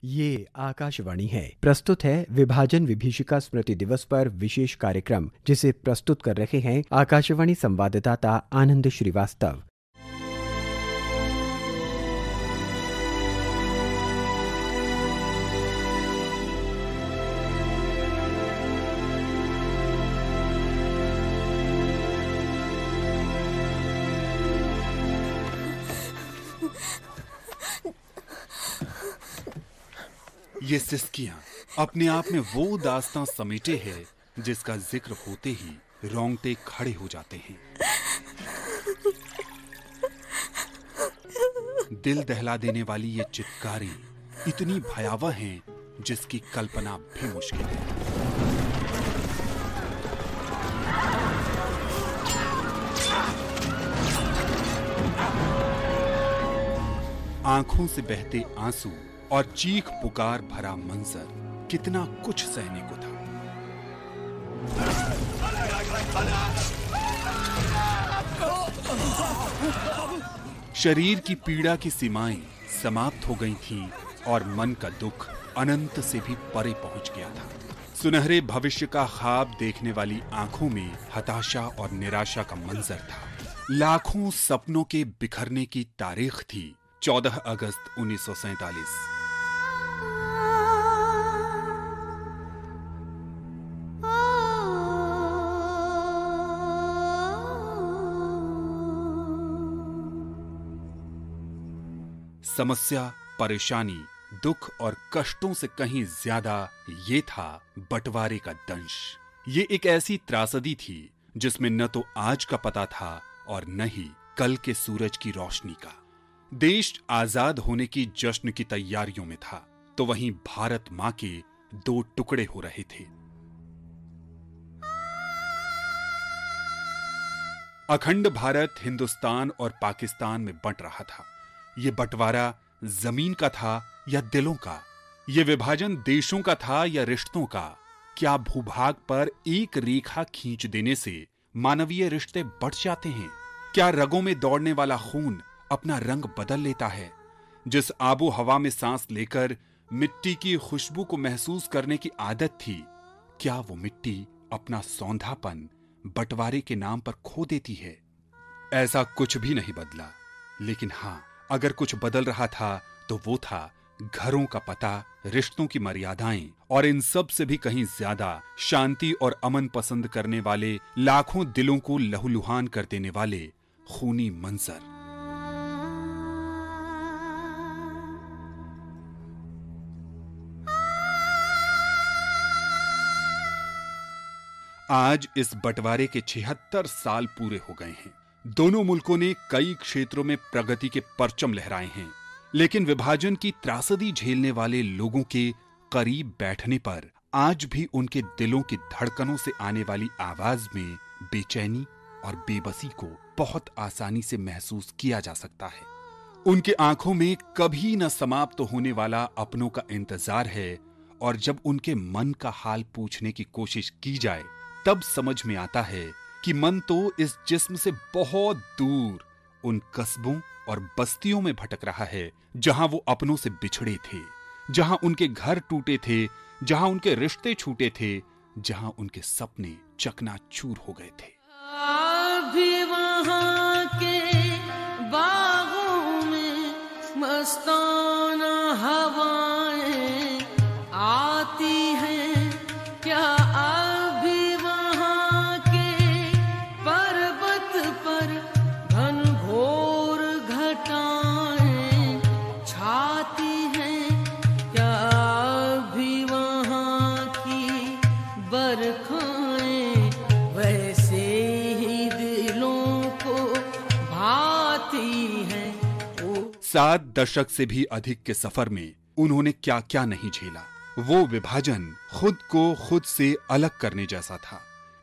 ये आकाशवाणी है। प्रस्तुत है विभाजन विभीषिका स्मृति दिवस पर विशेष कार्यक्रम, जिसे प्रस्तुत कर रहे हैं आकाशवाणी संवाददाता आनंद श्रीवास्तव। ये सिसकियां अपने आप में वो दास्तां समेटे है जिसका जिक्र होते ही रोंगटे खड़े हो जाते हैं। दिल दहला देने वाली ये चित्कारें इतनी भयावह हैं जिसकी कल्पना भी मुश्किल है। आंखों से बहते आंसू और चीख पुकार भरा मंजर कितना कुछ सहने को था। शरीर की पीड़ा की सीमाएं समाप्त हो गई थीं और मन का दुख अनंत से भी परे पहुंच गया था। सुनहरे भविष्य का ख्वाब देखने वाली आंखों में हताशा और निराशा का मंजर था। लाखों सपनों के बिखरने की तारीख थी 14 अगस्त 1947। समस्या, परेशानी, दुख और कष्टों से कहीं ज्यादा ये था बंटवारे का दंश। ये एक ऐसी त्रासदी थी जिसमें न तो आज का पता था और न ही कल के सूरज की रोशनी का। देश आजाद होने की जश्न की तैयारियों में था, तो वहीं भारत मां के दो टुकड़े हो रहे थे। अखंड भारत हिंदुस्तान और पाकिस्तान में बंट रहा था। ये बंटवारा जमीन का था या दिलों का? ये विभाजन देशों का था या रिश्तों का? क्या भूभाग पर एक रेखा खींच देने से मानवीय रिश्ते बढ़ जाते हैं? क्या रगों में दौड़ने वाला खून अपना रंग बदल लेता है? जिस आबो हवा में सांस लेकर मिट्टी की खुशबू को महसूस करने की आदत थी, क्या वो मिट्टी अपना सौंधापन बंटवारे के नाम पर खो देती है? ऐसा कुछ भी नहीं बदला, लेकिन हां, अगर कुछ बदल रहा था तो वो था घरों का पता, रिश्तों की मर्यादाएं और इन सब से भी कहीं ज्यादा शांति और अमन पसंद करने वाले, लाखों दिलों को लहूलुहान कर देने वाले खूनी मंजर। आज इस बंटवारे के 76 साल पूरे हो गए हैं। दोनों मुल्कों ने कई क्षेत्रों में प्रगति के परचम लहराए हैं, लेकिन विभाजन की त्रासदी झेलने वाले लोगों के करीब बैठने पर आज भी उनके दिलों की धड़कनों से आने वाली आवाज में बेचैनी और बेबसी को बहुत आसानी से महसूस किया जा सकता है। उनके आंखों में कभी न समाप्त होने वाला अपनों का इंतजार है, और जब उनके मन का हाल पूछने की कोशिश की जाए तब समझ में आता है कि मन तो इस जिस्म से बहुत दूर उन कस्बों और बस्तियों में भटक रहा है जहां वो अपनों से बिछड़े थे, जहां उनके घर टूटे थे, जहां उनके रिश्ते छूटे थे, जहां उनके सपने चकनाचूर हो गए थे। अभी वहां के बागों में मस्ताना हवाएं आती हैं, क्या अभी वहां के पर्वत पर घनघोर घटाएं छाती हैं, क्या अभी वहां की बरखाएं वैसे ही दिलों को भाती हैं। 7 दशक से भी अधिक के सफर में उन्होंने क्या क्या नहीं झेला। वो विभाजन खुद को खुद से अलग करने जैसा था।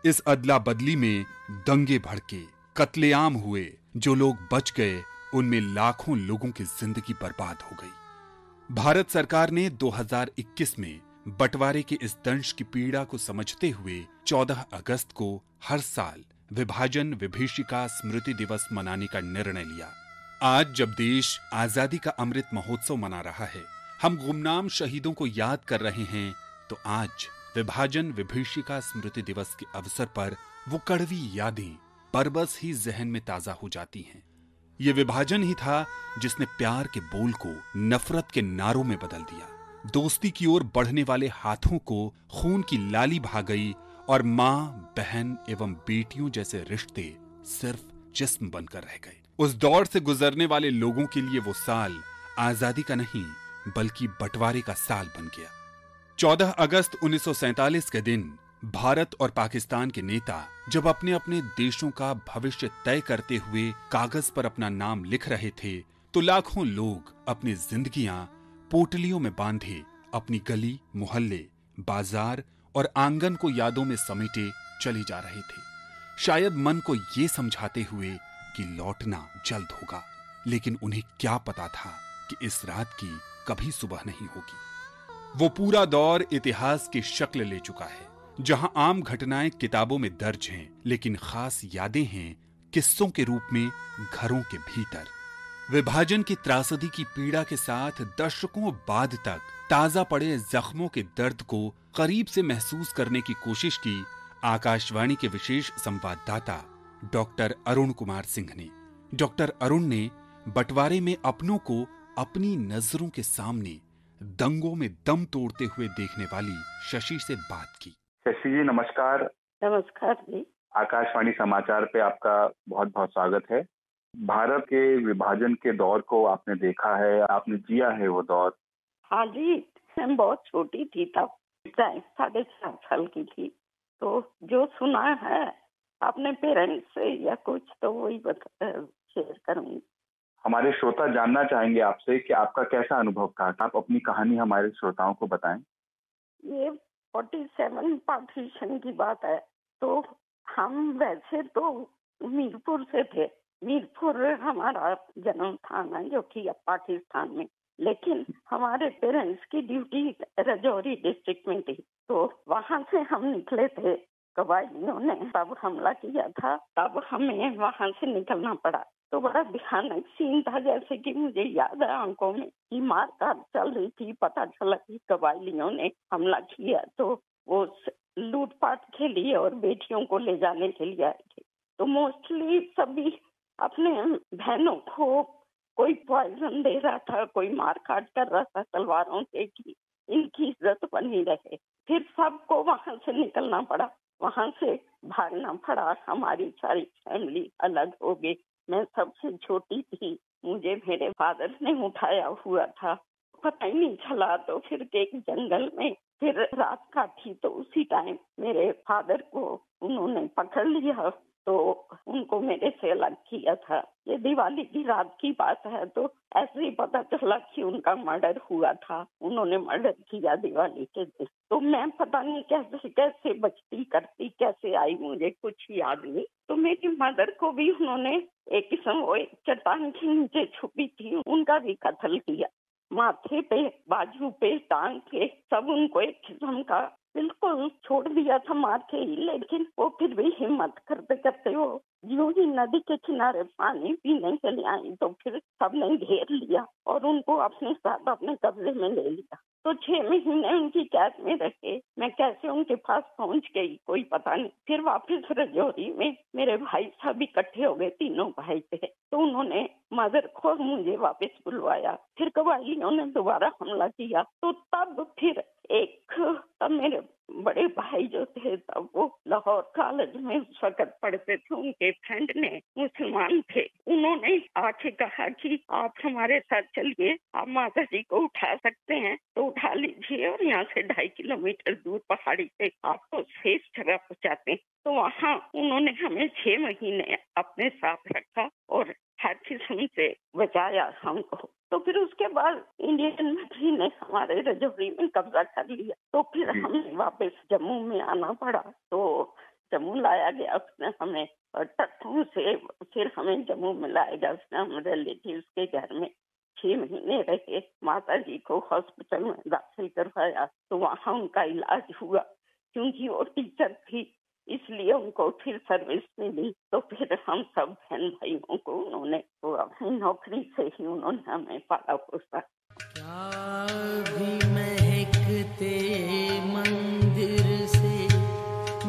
इस अदला बदली में दंगे भड़के, कत्लेआम हुए। जो लोग बच गए उनमें लाखों लोगों की जिंदगी बर्बाद हो गई। भारत सरकार ने 2021 में बंटवारे के इस दंश की पीड़ा को समझते हुए 14 अगस्त को हर साल विभाजन विभीषिका स्मृति दिवस मनाने का निर्णय लिया। आज जब देश आजादी का अमृत महोत्सव मना रहा है, हम गुमनाम शहीदों को याद कर रहे हैं, तो आज विभाजन विभीषिका स्मृति दिवस के अवसर पर वो कड़वी यादें बरबस ही जहन में ताजा हो जाती हैं। ये विभाजन ही था जिसने प्यार के बोल को नफरत के नारों में बदल दिया, दोस्ती की ओर बढ़ने वाले हाथों को खून की लाली भा गई और माँ, बहन एवं बेटियों जैसे रिश्ते सिर्फ जिस्म बनकर रह गए। उस दौर से गुजरने वाले लोगों के लिए वो साल आजादी का नहीं बल्कि बंटवारे का साल बन गया। 14 अगस्त 1947 के दिन भारत और पाकिस्तान के नेता जब अपने अपने देशों का भविष्य तय करते हुए कागज पर अपना नाम लिख रहे थे, तो लाखों लोग अपनी जिंदगियां पोटलियों में बांधे अपनी गली, मोहल्ले, बाजार और आंगन को यादों में समेटे चले जा रहे थे, शायद मन को ये समझाते हुए कि लौटना जल्द होगा। लेकिन उन्हें क्या पता था कि इस रात की कभी सुबह नहीं होगी। वो पूरा दौर इतिहास की शक्ल ले चुका है, जहां आम घटनाएं किताबों में दर्ज हैं, लेकिन खास यादें हैं किस्सों के रूप में घरों के भीतर। विभाजन की त्रासदी की पीड़ा के साथ दशकों बाद तक ताजा पड़े जख्मों के दर्द को करीब से महसूस करने की कोशिश की आकाशवाणी के विशेष संवाददाता डॉक्टर अरुण कुमार सिंह ने। डॉक्टर अरुण ने बंटवारे में अपनों को अपनी नजरों के सामने दंगों में दम तोड़ते हुए देखने वाली शशि से बात की। शशि जी नमस्कार। नमस्कार जी। आकाशवाणी समाचार पे आपका बहुत बहुत स्वागत है। भारत के विभाजन के दौर को आपने देखा है, आपने जिया है वो दौर। हाँ जी, मैं बहुत छोटी थी तब, 4.5 साल की थी। तो जो सुना है अपने पेरेंट्स से या कुछ, तो वही शेयर करूंगी। हमारे श्रोता जानना चाहेंगे आपसे कि आपका कैसा अनुभव था। आप अपनी कहानी हमारे श्रोताओं को बताएं। ये 47 पार्टीशन की बात है। तो हम वैसे तो मीरपुर से थे। मीरपुर हमारा जन्म स्थान है, जो कि अब पाकिस्तान में, लेकिन हमारे पेरेंट्स की ड्यूटी राजौरी डिस्ट्रिक्ट में थी। तो वहां से हम निकले थे। कबायलियों ने तब हमला किया था, तब हमें वहां से निकलना पड़ा। तो बड़ा भयानक सीन था, जैसे कि मुझे याद है आंखों में कि मार काट चल रही थी। पता चला कि कबायलियों ने हमला किया, तो वो लूटपाट के लिए और बेटियों को ले जाने के लिए आए थे। तो मोस्टली सभी अपने बहनों को कोई पॉइजन दे रहा था, कोई मार काट कर रहा था तलवारों से कि इनकी इज्जत बनी रहे। फिर सबको वहां से निकलना पड़ा, वहां से भागना पड़ा। हमारी सारी फैमिली अलग हो गई। मैं सबसे छोटी थी, मुझे मेरे फादर ने उठाया हुआ था, पता ही नहीं चला। तो फिर एक जंगल में फिर रात का थी, तो उसी टाइम मेरे फादर को उन्होंने पकड़ लिया, तो उनको मेरे से अलग किया था। ये दिवाली की रात की बात है। तो ऐसे ही पता चला कि उनका मर्डर हुआ था, उन्होंने मर्डर किया दिवाली के दिन। तो मैं पता नहीं कैसे कैसे बचती करती कैसे आई, मुझे कुछ याद नहीं। तो मेरी मदर को भी उन्होंने एक किस्म वो चट्टान के नीचे छुपी थी, उनका भी कत्ल किया। माथे पे, बाजू पे, टांग पे, सब उनको एक किस्म का बिल्कुल छोड़ दिया था मार के ही। लेकिन वो फिर भी हिम्मत करते करते वो यूं ही नदी के किनारे पानी पीने के लिए आई, तो फिर सबने घेर लिया और उनको अपने साथ अपने कब्जे में ले लिया। तो 6 महीने उनकी कैद में रहे। मैं कैसे उनके पास पहुंच गई कोई पता नहीं। फिर वापस राजौरी में मेरे भाई साहब इकट्ठे हो गए, तीनों भाई थे। तो उन्होंने मदर को मुझे वापस बुलवाया। फिर कबायलियों ने दोबारा हमला किया। तो तब फिर तब मेरे बड़े भाई जो थे, तब वो लाहौर कॉलेज में उस वक्त पढ़ते थे। उनके फ्रेंड ने, मुसलमान थे, उन्होंने आके कहा कि आप हमारे साथ चलिए, आप माता जी को उठा सकते हैं तो उठा लीजिए, और यहाँ से 2.5 किलोमीटर दूर पहाड़ी से आपको सेफ जगह पहुँचाते हैं। तो वहाँ उन्होंने हमें 6 महीने अपने साथ रखा और हर किस्म से बचाया हमको। तो फिर उसके बाद इंडियन मिलिट्री ने हमारे राजौरी में कब्जा कर लिया। तो फिर हमें वापस जम्मू में आना पड़ा। तो जम्मू लाया गया उसने हमें, टट्टू से फिर हमें जम्मू में लाया गया उसने, हम रिलेटिव्स के घर में 6 महीने रहे। माता जी को हॉस्पिटल में दाखिल करवाया, तो वहाँ उनका इलाज हुआ। क्योंकि वो टीचर थी इसलिए उनको फिर सर्विस मिली। तो फिर हम सब बहन भाइयों को उन्होंने, तो अपनी नौकरी से ही उन्होंने हमें पाला पोसा। भी महकते मंदिर से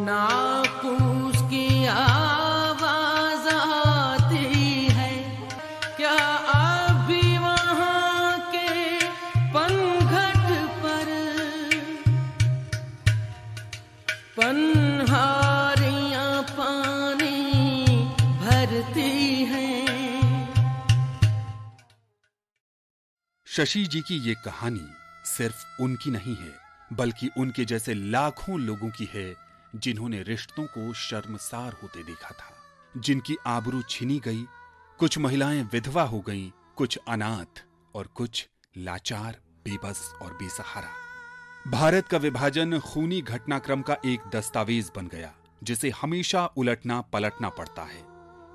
नाकूस की आवाज आती है, क्या अभी वहाँ के पनघट पर पनहारियां पानी भरती हैं। शशि जी की ये कहानी सिर्फ उनकी नहीं है, बल्कि उनके जैसे लाखों लोगों की है जिन्होंने रिश्तों को शर्मसार होते देखा था, जिनकी आबरू छीनी गई। कुछ महिलाएं विधवा हो गईं, कुछ अनाथ और कुछ लाचार, बेबस और बेसहारा। भारत का विभाजन खूनी घटनाक्रम का एक दस्तावेज बन गया जिसे हमेशा उलटना पलटना पड़ता है।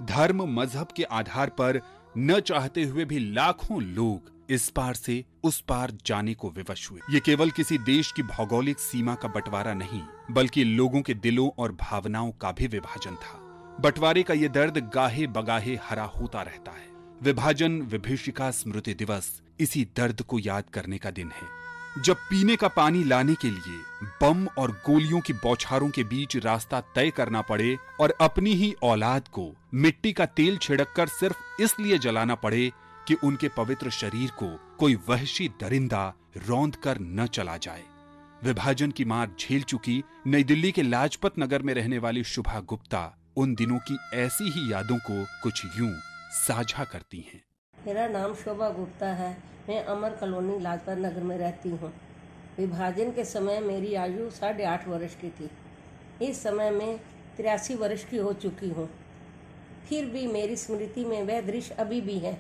धर्म मजहब के आधार पर न चाहते हुए भी लाखों लोग इस पार से उस पार जाने को विवश हुए। ये केवल किसी देश की भौगोलिक सीमा का बंटवारा नहीं, बल्कि लोगों के दिलों और भावनाओं का भी विभाजन था। बंटवारे का ये दर्द गाहे बगाहे हरा होता रहता है। विभाजन विभीषिका स्मृति दिवस इसी दर्द को याद करने का दिन है, जब पीने का पानी लाने के लिए बम और गोलियों की बौछारों के बीच रास्ता तय करना पड़े और अपनी ही औलाद को मिट्टी का तेल छिड़ककर सिर्फ इसलिए जलाना पड़े कि उनके पवित्र शरीर को कोई वहशी दरिंदा रौंद कर न चला जाए। विभाजन की मार झेल चुकी नई दिल्ली के लाजपत नगर में रहने वाली शुभा गुप्ता उन दिनों की ऐसी ही यादों को कुछ यूं साझा करती हैं। मेरा नाम शोभा गुप्ता है। मैं अमर कॉलोनी लाजपत नगर में रहती हूँ। विभाजन के समय मेरी आयु 8.5 वर्ष की थी। इस समय मैं 83 वर्ष की हो चुकी हूँ। फिर भी मेरी स्मृति में वह दृश्य अभी भी है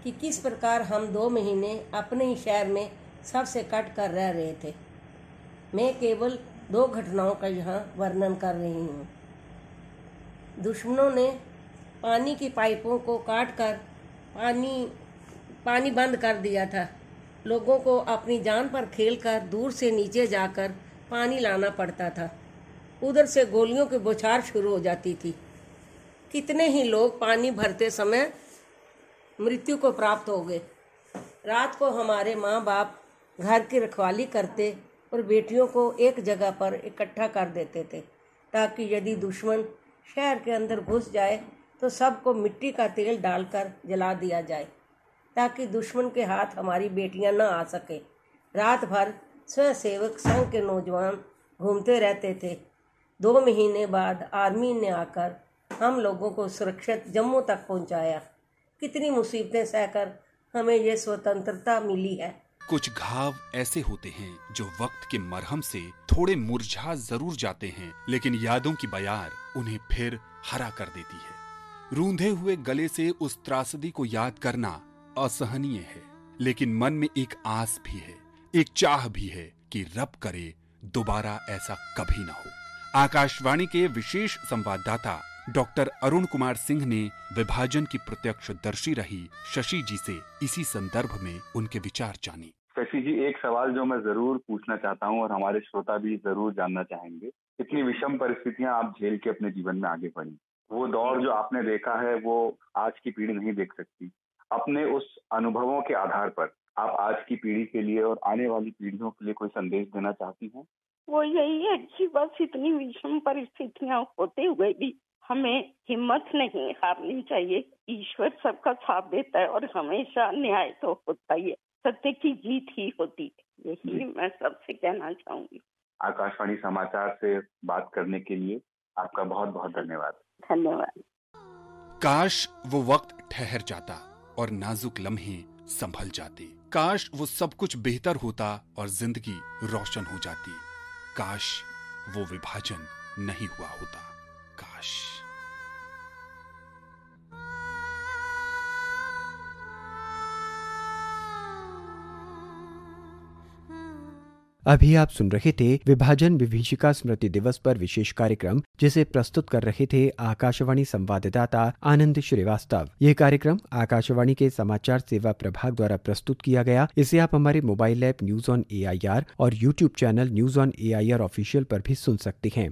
कि किस प्रकार हम 2 महीने अपने ही शहर में सबसे कट कर रह रहे थे। मैं केवल 2 घटनाओं का यहाँ वर्णन कर रही हूँ। दुश्मनों ने पानी की पाइपों को काट कर पानी बंद कर दिया था। लोगों को अपनी जान पर खेलकर दूर से नीचे जाकर पानी लाना पड़ता था। उधर से गोलियों की बौछार शुरू हो जाती थी। कितने ही लोग पानी भरते समय मृत्यु को प्राप्त हो गए। रात को हमारे माँ बाप घर की रखवाली करते और बेटियों को एक जगह पर इकट्ठा कर देते थे, ताकि यदि दुश्मन शहर के अंदर घुस जाए तो सबको मिट्टी का तेल डालकर जला दिया जाए, ताकि दुश्मन के हाथ हमारी बेटियां न आ सके। रात भर स्वयंसेवक संघ के नौजवान घूमते रहते थे। 2 महीने बाद आर्मी ने आकर हम लोगों को सुरक्षित जम्मू तक पहुंचाया। कितनी मुसीबतें सहकर हमें ये स्वतंत्रता मिली है। कुछ घाव ऐसे होते हैं जो वक्त के मरहम से थोड़े मुरझा जरूर जाते हैं, लेकिन यादों की बयार उन्हें फिर हरा कर देती है। रूंधे हुए गले से उस त्रासदी को याद करना असहनीय है, लेकिन मन में एक आस भी है, एक चाह भी है कि रब करे दोबारा ऐसा कभी न हो। आकाशवाणी के विशेष संवाददाता डॉक्टर अरुण कुमार सिंह ने विभाजन की प्रत्यक्षदर्शी रही शशि जी से इसी संदर्भ में उनके विचार जाने। शशि जी, एक सवाल जो मैं जरूर पूछना चाहता हूँ और हमारे श्रोता भी जरूर जानना चाहेंगे, इतनी विषम परिस्थितियां आप झेल के अपने जीवन में आगे बढ़ी, वो दौर जो आपने देखा है वो आज की पीढ़ी नहीं देख सकती। अपने उस अनुभवों के आधार पर आप आज की पीढ़ी के लिए और आने वाली पीढ़ियों के लिए कोई संदेश देना चाहती हैं? वो यही है कि बस इतनी विषम परिस्थितियां होते हुए भी हमें हिम्मत नहीं हारनी चाहिए। ईश्वर सबका साथ देता है और हमेशा न्याय तो होता ही है, सत्य की जीत ही होती है। यही मैं सबसे कहना चाहूंगी। आकाशवाणी समाचार से बात करने के लिए आपका बहुत बहुत धन्यवाद। धन्यवाद। काश वो वक्त ठहर जाता और नाजुक लम्हे संभल जाते। काश वो सब कुछ बेहतर होता और जिंदगी रोशन हो जाती। काश वो विभाजन नहीं हुआ होता। काश। अभी आप सुन रहे थे विभाजन विभीषिका स्मृति दिवस पर विशेष कार्यक्रम, जिसे प्रस्तुत कर रहे थे आकाशवाणी संवाददाता आनंद श्रीवास्तव। ये कार्यक्रम आकाशवाणी के समाचार सेवा प्रभाग द्वारा प्रस्तुत किया गया। इसे आप हमारे mobile app news on AIR और YouTube channel news on AIR official पर भी सुन सकते हैं।